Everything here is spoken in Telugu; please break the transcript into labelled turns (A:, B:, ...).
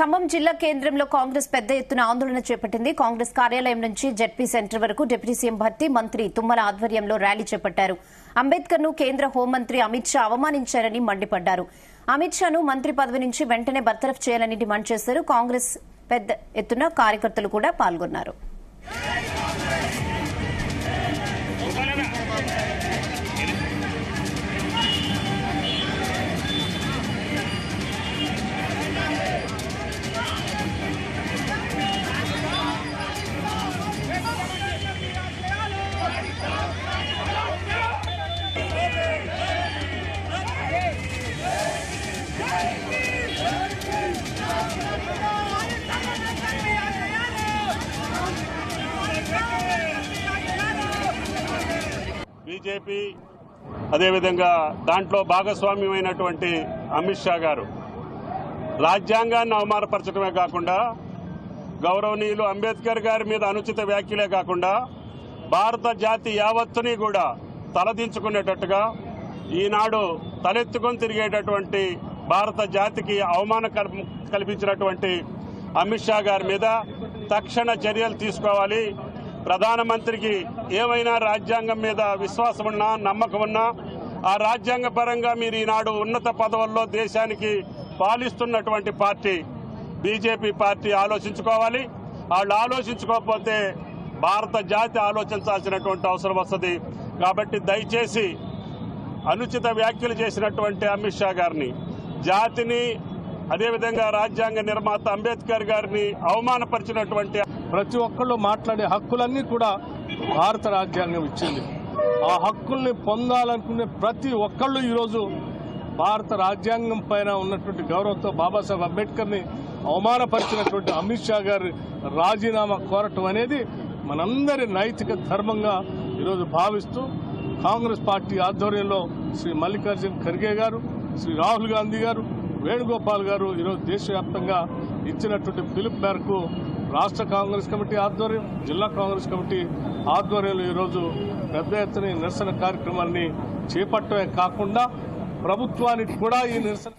A: ఖమ్మం జిల్లా కేంద్రంలో కాంగ్రెస్ పెద్ద ఎత్తున ఆందోళన చేపట్టింది. కాంగ్రెస్ కార్యాలయం నుంచి జెడ్పీ సెంటర్ వరకు డిప్యూటీ సీఎం భర్తీ మంత్రి తుమ్మల ఆధ్వర్యంలో ర్యాలీ చేపట్టారు. అంబేద్కర్ ను కేంద్ర హోంమంత్రి అమిత్ షా అవమానించారని మండిపడ్డారు. అమిత్ షాను మంత్రి పదవి నుంచి వెంటనే బర్తరఫ్ చేయాలని డిమాండ్ చేశారు. కాంగ్రెస్ పెద్ద ఎత్తున కార్యకర్తలు కూడా పాల్గొన్నారు.
B: బీజేపీ అదేవిధంగా దాంట్లో భాగస్వామ్యమైనటువంటి అమిత్ షా గారు రాజ్యాంగాన్ని అవమానపరచడమే కాకుండా గౌరవనీయులు అంబేద్కర్ గారి మీద అనుచిత వ్యాఖ్యలే కాకుండా భారత జాతి యావత్తుని కూడా తలదించుకునేటట్టుగా ఈనాడు తలెత్తుకొని తిరిగేటటువంటి భారత జాతికి అవమానం కల్పించినటువంటి అమిత్ షా గారి మీద తక్షణ చర్యలు తీసుకోవాలి. ప్రధానమంత్రికి ఏమైనా రాజ్యాంగం మీద విశ్వాసం ఉన్నా నమ్మకం ఉన్నా ఆ రాజ్యాంగ పరంగా మీరు ఈనాడు ఉన్నత పదవుల్లో దేశానికి పాలిస్తున్నటువంటి పార్టీ బీజేపీ పార్టీ ఆలోచించుకోవాలి. వాళ్ళు ఆలోచించుకోకపోతే భారత జాతి ఆలోచించాల్సినటువంటి అవసరం వస్తుంది. కాబట్టి దయచేసి అనుచిత వ్యాఖ్యలు చేసినటువంటి అమిత్ షా గారిని, జాతిని, అదేవిధంగా రాజ్యాంగ నిర్మాత అంబేద్కర్ గారిని అవమానపరిచినటువంటి
C: ప్రతి ఒక్కళ్ళు మాట్లాడే హక్కులన్నీ కూడా భారత రాజ్యాంగం ఇచ్చింది. ఆ హక్కుల్ని పొందాలనుకునే ప్రతి ఒక్కళ్ళు ఈరోజు భారత రాజ్యాంగం పైన ఉన్నటువంటి గౌరవంతో బాబాసాహెబ్ అంబేద్కర్ని అవమానపరిచినటువంటి అమిత్ షా గారి రాజీనామా కోరటం అనేది మనందరి నైతిక ధర్మంగా ఈరోజు భావిస్తూ కాంగ్రెస్ పార్టీ ఆధ్వర్యంలో శ్రీ మల్లికార్జున ఖర్గే గారు, శ్రీ రాహుల్ గాంధీ గారు, వేణుగోపాల్ గారు ఈరోజు దేశవ్యాప్తంగా ఇచ్చినటువంటి పిలుపు మేరకు రాష్ట్ర కాంగ్రెస్ కమిటీ ఆధ్వర్యం, జిల్లా కాంగ్రెస్ కమిటీ ఆధ్వర్యంలో ఈరోజు పెద్ద ఎత్తున నిరసన కార్యక్రమాన్ని చేపట్టమే కాకుండా ప్రభుత్వానికి కూడా ఈ నిరసన